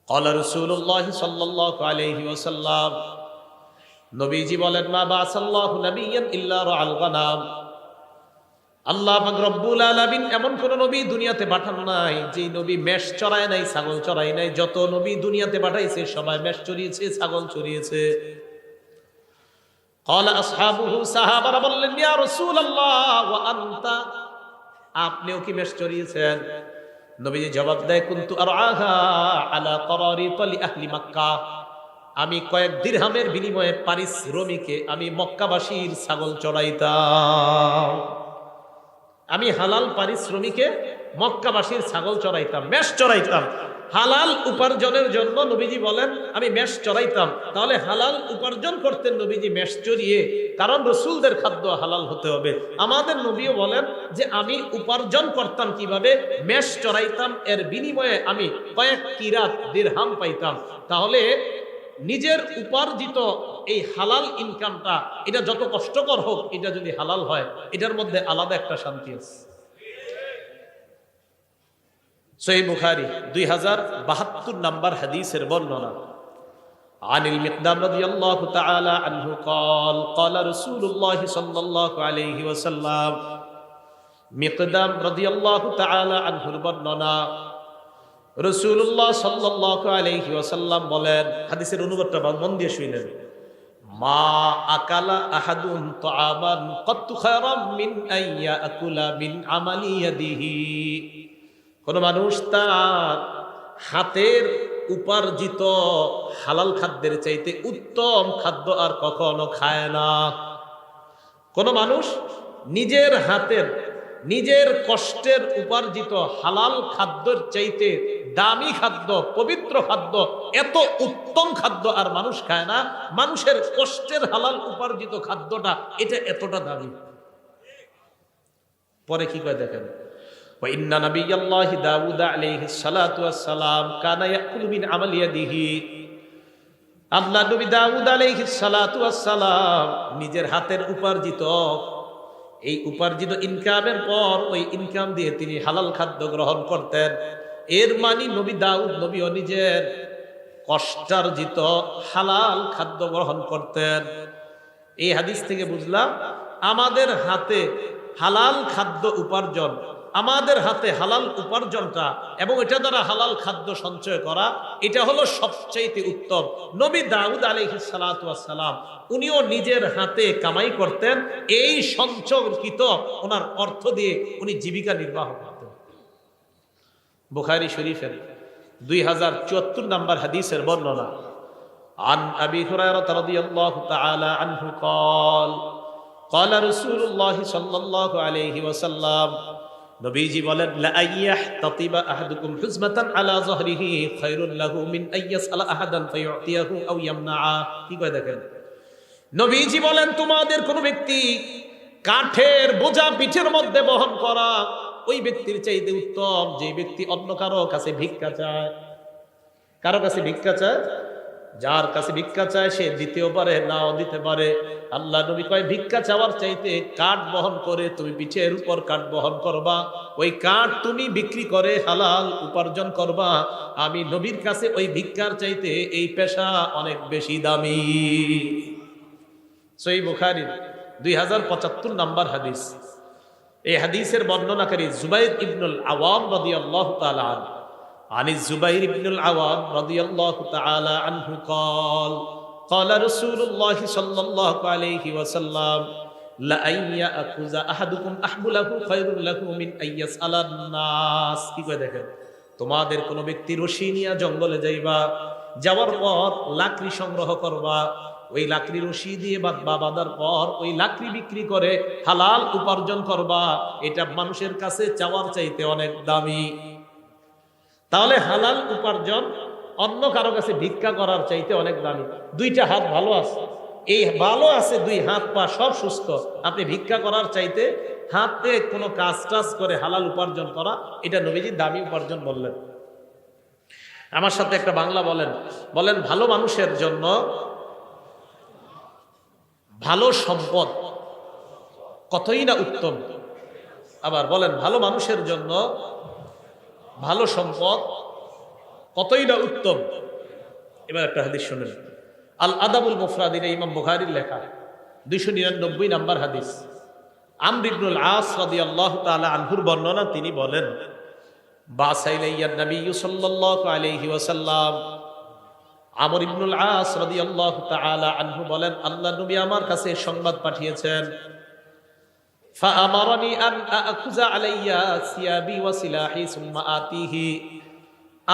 ক্বালা রাসূলুল্লাহ সাল্লাল্লাহু আলাইহি ওয়াসাল্লাম, নবীজি বলেন, মা বাসাল্লাহু নাবিয়্যান ইল্লা রাআল গানাম। আল্লাহ পাক রব্বুল আলামিন এমন কোন নবী দুনিয়াতে পাঠান নাই যে নবী মেষ চড়ায় নাই, ছাগল চড়ায় নাই। যত নবী দুনিয়াতে পাঠাইছে সবাই মেষ চড়িয়েছে, ছাগল চড়িয়েছে। ক্বালা আসহাবুহু, সাহাবারা বললেন, ইয়া রাসূলুল্লাহ ওয়া আনতা, আপনিও কি মেষ চড়িয়েছেন? নবীজি জবাব দেয়, কুনতু আরআহা আলা করারিত লি আহলি মক্কা, আমি কয়েক দিরহামের বিনিময়ে পারিশ্রমিকে আমি মক্কাবাসীর ছাগল চড়াইতাম। আমি হালাল পারিশ্রমিকে মক্কাবাসীর ছাগল চড়াইতাম, মেষ চড়াইতাম। হালাল উপার্জনের জন্য নবীজি বলেন আমি মেষ চড়াইতাম। তাহলে হালাল উপার্জন করতেন নবীজি মেষ চড়িয়ে, কারণ রসুলদের খাদ্য হালাল হতে হবে। আমাদের নবীও বলেন যে আমি উপার্জন করতাম কিভাবে, মেষ চড়াইতাম, এর বিনিময়ে আমি কয়েক কিরাত দিরহাম পাইতাম। তাহলে নিজের উপার্জিত এই হালাল ইনকামটা, এটা যত কষ্টকর হোক, এটা যদি হালাল হয়, এটার মধ্যে আলাদা একটা শান্তি আছে। সহিহ বুখারী 2072 নম্বর হাদিসের বর্ণনা। আনিল মিকদাম রাদিয়াল্লাহু তাআলা আনহু قال قال رسول الله صلى الله عليه وسلم, মিকদাম রাদিয়াল্লাহু তাআলা আনহুর বর্ণনা, রাসূলুল্লাহ সাল্লাল্লাহু আলাইহি ওয়াসাল্লাম বলেন, হাদিসের অনুবাদটা মন দিয়ে শুনেন, মা আকালা আহাদুন তাআমান কাত্তু খায়রাম মিন আইয়া আকুলা মিন আমালি ইয়াদিহি, কোন মানুষ তার হাতের উপার্জিত হালাল খাদ্যের চাইতে উত্তম খাদ্য আর কখনো খায় না। কোন মানুষ নিজের হাতের, নিজের কষ্টের উপার্জিত হালাল খাদ্যের চাইতে দামি খাদ্য, পবিত্র খাদ্য, এত উত্তম খাদ্য আর মানুষ খায় না। মানুষের কষ্টের হালাল উপার্জিত খাদ্যটা এটা এতটা দামি। পরে কি কয় দেখেন, وإن نبي الله داود عليه الصلاة والسلام كان يأكل من عمل يده, আল্লাহ নবী দাউদ আলাইহিস সালাতু ওয়াস সালাম নিজের হাতের উপার্জিত, এই উপার্জিত ইনকামের পর ওই ইনকাম দিয়ে তিনি হালাল খাদ্য গ্রহণ করতেন। এর মানে নবী দাউদ নবীও নিজের কষ্টার্জিত হালাল খাদ্য গ্রহণ করতেন। এই হাদিস থেকে বুঝলাম আমাদের হাতে হালাল খাদ্য উপার্জন, আমাদের হাতে হালাল উপার্জনটা এবং এটা দ্বারা হালাল খাদ্য সঞ্চয় করা, এটা হলো সবচেয়ে উত্তম। নবী দাউদ আলাইহিস সালাতু ওয়াস সালাম উনিও নিজের হাতে কামাই করতেন, এই সঞ্চয়কৃত ওনার অর্থ দিয়ে উনি জীবিকা নির্বাহ করতেন। বুখারী শরীফের 2074 নম্বর হাদিসের বর্ণনা। আন আবি হুরায়রা রাদিয়াল্লাহু তাআলা আনহু قال قال رسول الله صلى الله عليه وسلم, নবীজি বলেন, লা আইয়াহতাতিবা আহাদুকুম হুজমাতান আলা যহরিহি খায়রুল লাহু মিন আইয়াসআলা আহাদান ফায়ুতিয়াহু আও ইয়ামনাআ। কি কয় দেখেন, নবীজি বলেন তোমাদের কোন ব্যক্তি কাঠের বোঝা পিঠের মধ্যে বহন করা ওই ব্যক্তির চাইতে উত্তম যে ব্যক্তি অন্য কারো কাছে ভিক্ষা চায়। কারো কাছে ভিক্ষা চায়, যার কাছে ভিক্ষা চায় সে দিতেও পারে, নাও দিতে পারে। আল্লাহ নবী কয়, ভিক্ষা চাওয়ার চাইতে কাঠ বহন করে তুমি পিঠের উপর কাঠ বহন করবা, ওই কাঠ তুমি বিক্রি করে হালাল উপার্জন করবা। আমি নবীর কাছে ওই ভিক্ষার চাইতে এই পেশা অনেক বেশি দামি। সহিহ বুখারী 2075 নম্বর হাদিস। এই হাদিসের বর্ণনাকারী জুবাইর ইবনুল আওয়াম রাদিয়াল্লাহু তাআলা আনহু। আনি জুবাইর ইবনুল আওয়াম রাদিয়াল্লাহু তাআলা আনহু قال قال رسول الله صلى الله عليه وسلم لا ان ياخذ احدكم احبله خير له من ان يسال الناس। কি কয় দেখেন, তোমাদের কোন ব্যক্তি রশি নিয়ে জঙ্গলে যাইবা, যাওয়ার পর লাকড়ি সংগ্রহ করবা, ওই লাকড়ি রশি দিয়ে বাঁধার পর ওই লাকড়ি বিক্রি করে হালাল উপার্জন করবা, এটা মানুষের কাছে চাওয়ার চাইতে অনেক দামি। তাহলে হালাল উপার্জন অন্য কারো কাছে ভিক্ষা করার চাইতে অনেক দামি। দুইটা হাত ভালো আছে, এই ভালো আছে, দুই হাত পা সব সুস্থ, আপনি ভিক্ষা করার চাইতে হাতে কোনো কাজ টাজ করে হালাল উপার্জন করা, এটা নবীজি দামি উপার্জন বললেন। আমার সাথে একটা বাংলা বলেন, বলেন ভালো মানুষের জন্য ভালো সম্পদ কতই না উত্তম। আবার বলেন, ভালো মানুষের জন্য ভালো সম্পদ কতই না উত্তম। এবার একটা হাদিস শুনেন, আল আদাবুল মুফরাদিন, ইমাম বুখারীর লেখা 299 নম্বর হাদিস। আমর ইবনুল আস রাদিয়াল্লাহু তাআলা আনহুর বর্ণনা, তিনি বলেন, বাসাইলাইয়ান নবী সাল্লাল্লাহু আলাইহি ওয়াসাল্লাম, আমর ইবনুল আস রাদিয়াল্লাহু তাআলা আনহু বলেন, আল্লাহ নবী আমার কাছে সংবাদ পাঠিয়েছেন, ফাআমারানি আন আকুযা আলাইয়া সিয়াবি ওয়া সিলাহি সুম্মা আতিহি,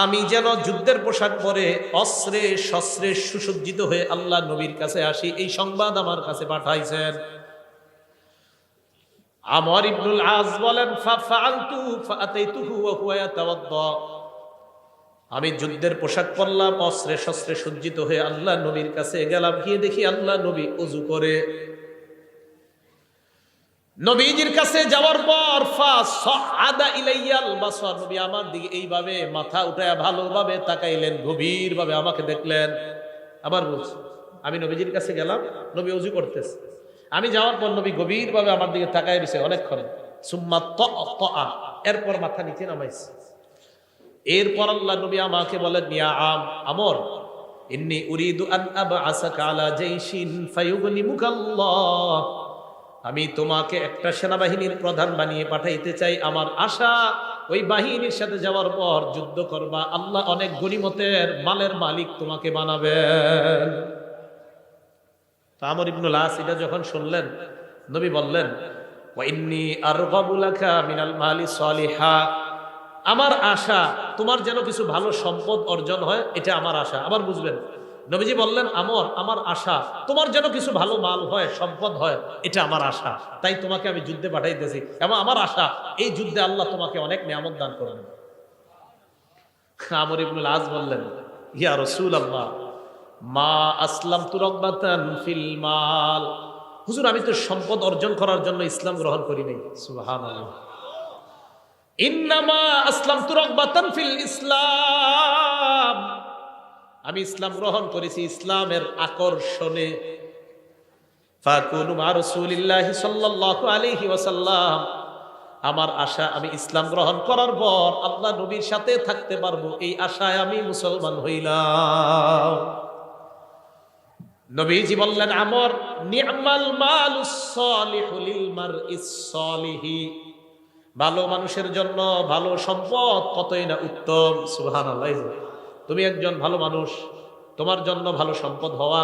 আমি যেন যুদ্ধের পোশাক পরে অস্ত্রে শস্ত্রে সুসজ্জিত হয়ে আল্লাহ নবীর কাছে আসি, এই সংবাদ আমার কাছে পাঠাইছেন। আমর ইবনুল আস বলেন, ফাআলতু ফাআতাইতুহু ওয়া হুয়া ইয়াতাওয়াদ্দা, আমি যুদ্ধের পোশাক পরলাম, অস্ত্রে শস্ত্রে সজ্জিত হয়ে আল্লাহ নবীর কাছে গেলাম, গিয়ে দেখি আল্লাহ নবী ওযু করে। নবীজির কাছে যাওয়ার পর ফাসআদা ইলাইয়াল বাসার, নবী আমার দিকে এইভাবে মাথা উঠায়া ভালোভাবে তাকাইলেন, গভীরভাবে আমাকে দেখলেন। আবার বলছি, আমি নবীজির কাছে গেলাম, নবী ওযু করতেছে, আমি যাওয়ার পর নবী গভীরভাবে আমার দিকে তাকায় রয়েছে অনেকক্ষণ। সুম্মা তাআ, এরপর মাথা নিচে নামাইছে। এরপর আল্লাহ নবী আমাকে বলেন, ইয়া আমর, ইন্নী উরিদু আন আবআসাকা আলা জাইশিন ফায়ুগনিমুকাল্লাহ, আমি তোমাকে একটা সেনাবাহিনীর প্রধান বানিয়ে পাঠাইতে চাই। আমার আশা ওই বাহিনীর সাথে যাওয়ার পর যুদ্ধ করবা, আল্লাহ অনেক গনিমতের মালের মালিক তোমাকে বানাবেন। আমর ইবনুল আস এটা যখন শুনলেন, নবী বললেন, ওয়া ইন্নী আরগাবু লাকা মিনাল মালি সালিহা, আমার আশা তোমার যেন কিছু ভালো সম্পদ অর্জন হয়, এটা আমার আশা। আবার বুঝবেন, নবীজি বললেন, আমর, আমার আশা তোমার যেন কিছু ভালো মাল হয়, সম্পদ হয়, এটা আমার আশা, তাই তোমাকে আমি যুদ্ধে পাঠাইতেছি, এবং আমার আশা এই যুদ্ধে আল্লাহ তোমাকে অনেক নিয়ামত দান করবেন। আমর ইবনুল আস বললেন, ইয়া রাসূলুল্লাহ, মা আসলামতু রাগবাতান ফিল মাল, হুজুর আমি তো সম্পদ অর্জন করার জন্য ইসলাম গ্রহণ করি নাই। সুবহানাল্লাহ। ইন্নামা আসলামতু রাগবাতান ফিল ইসলাম, আমি ইসলাম গ্রহণ করেছি ইসলামের আকর্ষণে। ফাকুনু মা রাসূলিল্লাহি সাল্লাল্লাহু আলাইহি ওয়াসাল্লাম, আমার আশা আমি ইসলাম গ্রহণ করার পর আল্লাহ নবীর সাথে থাকতে পারবো, এই আশায় আমি মুসলমান হইলাম। নবীজি বললেন, আমর, নি'মাল মালুস সালিহু লিল মারইস সালিহি, ভালো মানুষের জন্য ভালো সম্পদ কতই না উত্তম। সুবহানাল্লাহ। তুমি একজন ভালো মানুষ, তোমার জন্য ভালো সম্পদ হওয়া,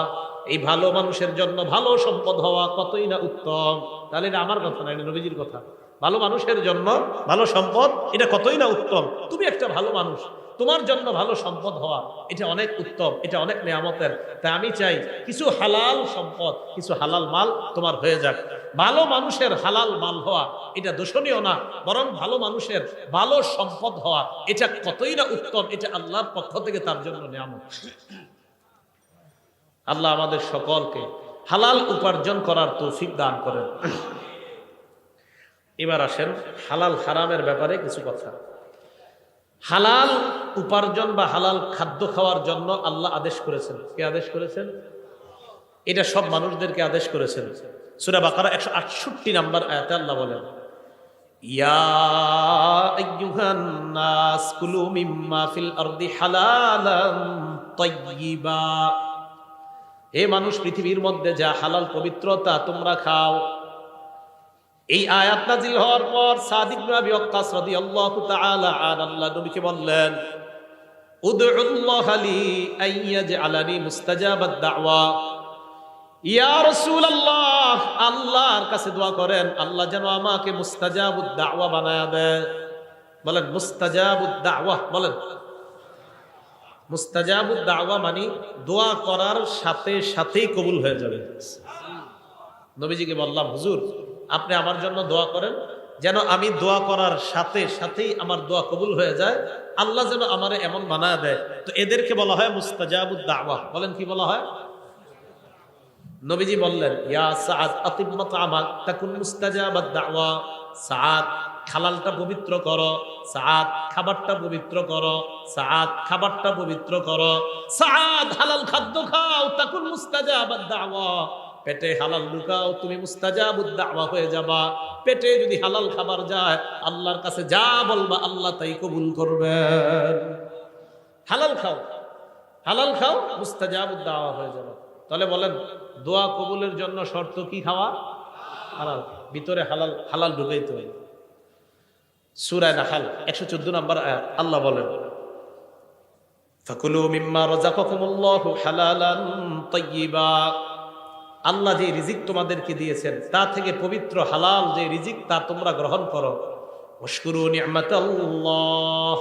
এই ভালো মানুষের জন্য ভালো সম্পদ হওয়া কতই না উত্তম। তাহলে এটা আমার কথা না, এটা নবীজির কথা। ভালো মানুষের জন্য ভালো সম্পদ, এটা কতই না উত্তম। তুমি একটা ভালো মানুষ, তোমার জন্য ভালো সম্পদ হওয়া, এটা অনেক উত্তম, এটা অনেক নেয়ামতের। তাই আমি চাই কিছু হালাল সম্পদ, কিছু হালাল মাল তোমার হয়ে যাক। ভালো মানুষের হালাল মাল হওয়া এটা দোষণীয় না, বরং ভালো মানুষের ভালো সম্পদ হওয়া এটা কতই না উত্তম, এটা আল্লাহর পক্ষ থেকে তার জন্য নেয়ামত। আল্লাহ আমাদের সকলকে হালাল উপার্জন করার তৌফিক দান করেন। এবার আসেন হালাল হারামের ব্যাপারে কিছু কথা। হালাল উপার্জন বা হালাল খাদ্য খাওয়ার জন্য আল্লাহ আদেশ করেছেন। কে আদেশ করেছেন? এটা সব মানুষদেরকে আদেশ করেছেন। সূরা বাকারা 168 নম্বর আয়াতে আল্লাহ বলেন, ইয়া আইয়ুহান নাস কুলু মিম্মা ফিল আরদি হালালান তাইয়্যিবা, হে মানুষ, পৃথিবীর মধ্যে যা হালাল পবিত্রতা তোমরা খাও। এই আয়াত নাযিল হওয়ার পর সাদ ইবনে আবি ওয়াক্কাস রাদিয়াল্লাহু তাআলা আনহু আল্লাহ নবীকে বললেন, উদউল্লাহ লি আইয়াজআলানি মুস্তাজাবাদ দাওয়া, ইয়া রাসূলুল্লাহ, আল্লাহর কাছে দোয়া করেন আল্লাহ যেন আমাকে মুস্তাজাবুদ দাওয়া বানায়া দেয়। বলেন মুস্তাজাবুদ দাওয়া, বলেন। মুস্তাজাবুদ দাওয়া মানে দোয়া করার সাথে সাথেই কবুল হয়ে যাবে। নবীজিকে বললাম, হুজুর আপনি আমার জন্য দোয়া করেন যেন আমি দোয়া করার সাথে সাথেই আমার দোয়া কবুল হয়ে যায়, আল্লাহ যেন আমারে এমন বানায় দেয়। তো এদেরকে বলা হয় মুস্তাজাবুদ দাওয়া। বলেন কি বলা হয়? নবীজি বললেন, ইয়া সাআদ আতিব মাতআমাক তাকুন মুস্তাজাবাদ দাওয়া, সাআদ হালালটা পবিত্র করো, সাআদ খাবারটা পবিত্র করো, সাআদ খাবারটা পবিত্র করো, সাআদ হালাল খাদ্য খাও, তাকুন মুস্তাজাবাদ দাওয়া, পেটে হালাল ঢুকাও, তুমি মুস্তাজাবুদ দাওয়া হয়ে যাবা। পেটে যদি হালাল খাবার যায়, আল্লাহর কাছে যা বলবা আল্লাহ তাই কবুল করবেন। হালাল খাও, হালাল খাও, মুস্তাজাবুদ দাওয়া হয়ে যাবে। তাহলে বলেন দোয়া কবুলের জন্য শর্ত কি? খাওয়া হালাল, ভিতরে হালাল, হালাল ঢুকাইতে হয়। সূরা নাহল 114 নম্বর আয়াত আল্লাহ বলেন, ফাকুলু মিম্মা রাযাকাকুমুল্লাহু হালালান তাইয়্যিবা। আল্লাহ যে রিজিক তোমাদেরকে দিয়েছেন তা থেকে পবিত্র হালাল যে রিজিক তা তোমরা গ্রহণ করো। ওয়াশকুরু নি'মাতাল্লাহ,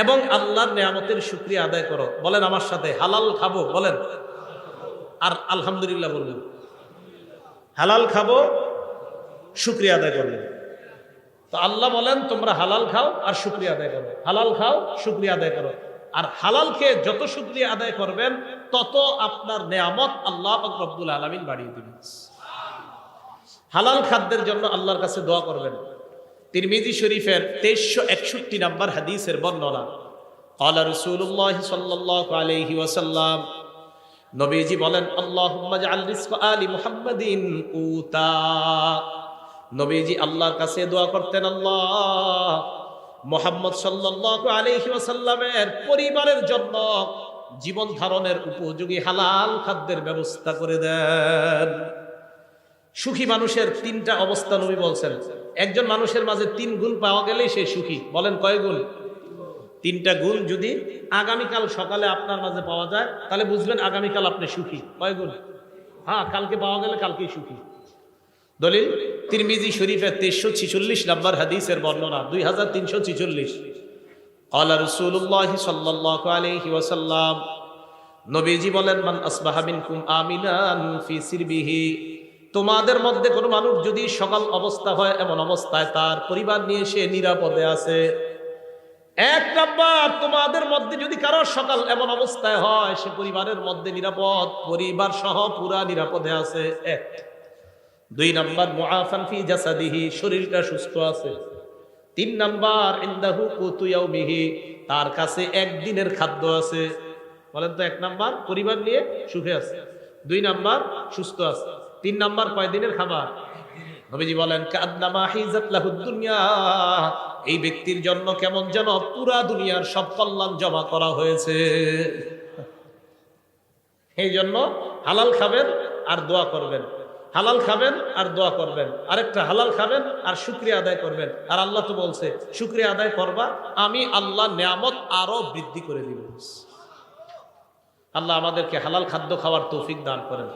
এবং আল্লাহর নিয়ামতের শুকরিয়া আদায় করো। বলেন আমার সাথে, হালাল খাবো, বলেন আর আলহামদুলিল্লাহ বলবেন। হালাল খাবো, শুকরিয়া আদায় করবেন। তো আল্লাহ বলেন তোমরা হালাল খাও আর শুকরিয়া আদায় করো, হালাল খাও, শুকরিয়া আদায় করো। আর হালাল খেয়ে যত শুকরিয়া আদায় করবেন তত আপনার নেয়ামত আল্লাহ পাক রব্বুল আলামিন বাড়িয়ে দিবেন। হালাল খাদ্যের জন্য আল্লাহর কাছে দোয়া করবেন। তিরমিজি শরীফের 2361 নম্বর হাদিসের বর্ণনা, ক্বালা রাসূলুল্লাহ সাল্লাল্লাহু আলাইহি ওয়াসাল্লাম, নবীজি বলেন, আল্লাহুম্মা জাআল রিজকা আলি মুহাম্মাদিন কুতা। নবীজি আল্লাহর কাছে দোয়া করতেন, আল্লাহ মুহাম্মদ সাল্লাল্লাহু আলাইহি ওয়াসাল্লামের পরিবারের জন্য জীবন ধারণের উপযোগী হালাল খাদ্যের ব্যবস্থা করে দেন। সুখী মানুষের তিনটা অবস্থা নবী বলছেন। একজন মানুষের মাঝে 3 গুণ পাওয়া গেলেই সে সুখী। বলেন কয় গুণ? 3টা গুণ যদি আগামীকাল সকালে আপনার মাঝে পাওয়া যায় তাহলে বুঝবেন আগামীকাল আপনি সুখী। কয় গুণ? হ্যাঁ, কালকে পাওয়া গেলে কালকেই সুখী। দলিল তিরমিজি শরীফের 2346 নম্বর হাদিসের বর্ণনা, 2346। ক্বালা রাসূলুল্লাহ সাল্লাল্লাহু আলাইহি ওয়াসাল্লাম, নবীজি বলেন, মান আসবাহা মিনকুম আমিনান ফি সিরবিহি। তোমাদের মধ্যে কোনো মানুষ যদি সকাল অবস্থা হয় এমন অবস্থায় তার পরিবার নিয়ে সে নিরাপদে আছে। 1 নাম্বার, তোমাদের মধ্যে যদি কারো সকাল এমন অবস্থায় হয় সে পরিবারের মধ্যে নিরাপদ, পরিবার সহ পুরা নিরাপদে আছে। 1। 2 নাম্বার, মুআফান ফি জাসাদিহি, শরীরটা সুস্থ আছে। 3 নাম্বার, ইনদাহু কুতু ইয়াউমিহি, তার কাছে একদিনের খাদ্য আছে। বলেন তো, 1 নাম্বার পরিবার নিয়ে সুখে আছে, 2 নাম্বার সুস্থ আছে, 3 নাম্বার কয়দিনের খাবার? নবীজি বলেন, কাআন্নামা হিজাত লাহুদ দুনিয়া, এই ব্যক্তির জন্য কেমন যেন পুরা দুনিয়ার সব কল্যাণ জমা করা হয়েছে। এই জন্য হালাল খাবেন আর দোয়া করবেন, হালাল খাবেন আর দোয়া করবেন। আরেকটা, হালাল খাবেন আর শুকরিয়া আদায় করবেন। আর আল্লাহ তো বলছে শুকরিয়া আদায় করবা, আমি আল্লাহ নিয়ামত আরো বৃদ্ধি করে দিব। আল্লাহ আমাদেরকে হালাল খাদ্য খাওয়ার তৌফিক দান করেন।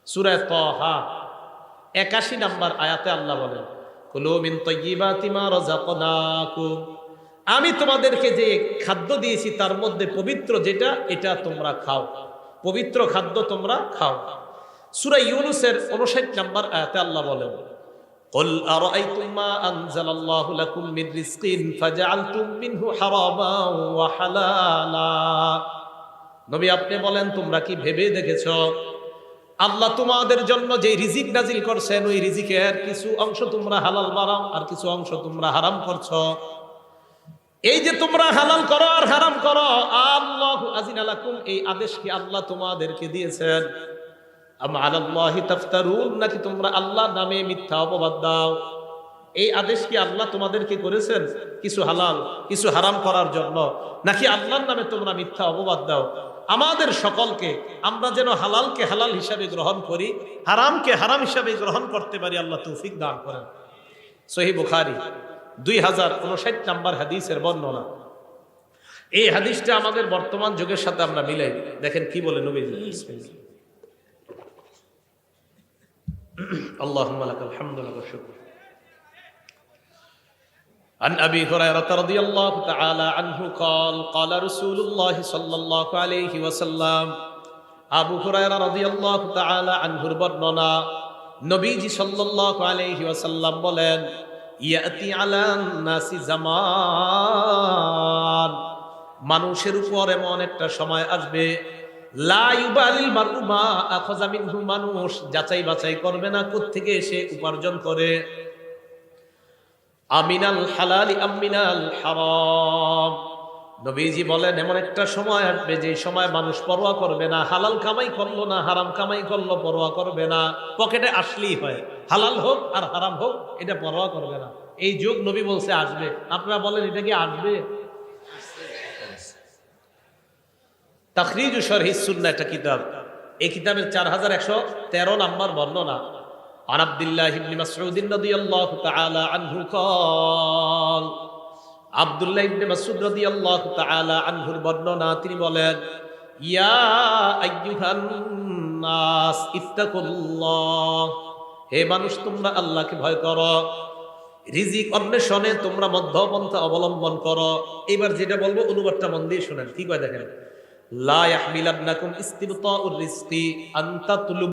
সূরা তাহা 81 নম্বর আয়াতে আল্লাহ বলেন, কুলু মিন তাইয়্যিবাতি মা রাযাকনাকুম, আমি তোমাদেরকে যে খাদ্য দিয়েছি তার মধ্যে পবিত্র যেটা, এটা তোমরা খাও, পবিত্র খাদ্য তোমরা খাও। সূরা ইউনূসের 59 নম্বর আয়াতে আল্লাহ বলেন, কুল আরাআইতুম মা আনজালাল্লাহু লাকুম মিন রিজকিন ফাজআলতুম মিনহু হারামান ওয়া হালালা। নবী আপনি বলেন, তোমরা কি ভেবে দেখেছো আল্লাহ তোমাদের জন্য যে রিজিক নাজিল করছেন ওই রিজিকের কিছু অংশ তোমরা হালাল বানাও আর কিছু অংশ তোমরা হারাম করছো। এই যে তোমরা হালাল করো আর হারাম করো, আল্লাহু আযিনা লাকুম, এই আদেশ কি আল্লাহ তোমাদেরকে দিয়েছেন? আম আলাল্লাহি তাফতারুন, নাকি তোমরা আল্লাহর নামে মিথ্যা অপবাদ দাও? এই আদেশ কি আল্লাহ তোমাদেরকে করেছেন কিছু হালাল কিছু হারাম করার জন্য, নাকি আল্লাহর নামে তোমরা মিথ্যা অপবাদ দাও? আমাদের সকলকে আমরা যেন হালালকে হালাল হিসাবে গ্রহণ করি, হারামকে হারাম হিসাবে গ্রহণ করতে পারি, আল্লাহ তৌফিক দান করেন। সহিহ বুখারী 2059 নম্বর হাদিসের বর্ণনা। এই হাদিসটা আমাদের বর্তমান যুগের সাথে আমরা মিলাই দেখেন কি বলে নবীজি। আল্লাহুম্মা লাকাল হামদু ওয়া লাকাশ শুকর। عن أبي هريرة رضي الله تعالى عنه قال قال رسول الله صلى الله عليه وسلم, আবু হুরায়রা রাদিয়াল্লাহু তাআলা আনহুর বর্ণনা, নবীজি সাল্লাল্লাহু আলাইহি ওয়াসাল্লাম বলেন, ইয়াতি আলান নাসি জামান, মানুষের উপর এমন একটা সময় আসবে, লা ইউবালিল মারউ মা আখাযা মিনহু, মানুষ যাচাই বাছাই করবে না কোত্থেকে সে উপার্জন করে, আমিনাল হালালি আমিনাল হারাম। নবীজি বলেন এমন একটা সময় আসবে যে সময় মানুষ পরোয়া করবে না, হালাল কামাই করলো না হারাম কামাই করলো পরোয়া করবে না, পকেটে আসলেই হয়, হালাল হোক আর হারাম হোক এটা পরোয়া করবে না। এই যুগ নবী বলছে আসবে। আপনারা বলেন এটা কি আসবে? তাখরিজু শরহি সুন্নাহ একটা কিতাব। এই কিতাবের 4113 নম্বর বর্ণনা। আন আব্দুল্লাহ ইবনে মাসউদ রাদিয়াল্লাহু তাআলা আনহু قال আব্দুল্লাহ ইবনে মাসউদ রাদিয়াল্লাহু তাআলা আনহুর বর্ণনা, তিনি বলেন, ইয়া আইয়ুহান নাস ইত্তাকুল্লাহ, হে মানুষ তোমরা আল্লাহকে ভয় করো, রিজিক অন্বেষণে তোমরা মধ্যপন্থা অবলম্বন করো। এবার যেটা বলবো অনুবাদটা মন দিয়ে শুনেন, কি কয় দেখেন। লা ইয়াহমিলান্নাকুম ইস্তিবতাউর রিজকি আন তাতলুবু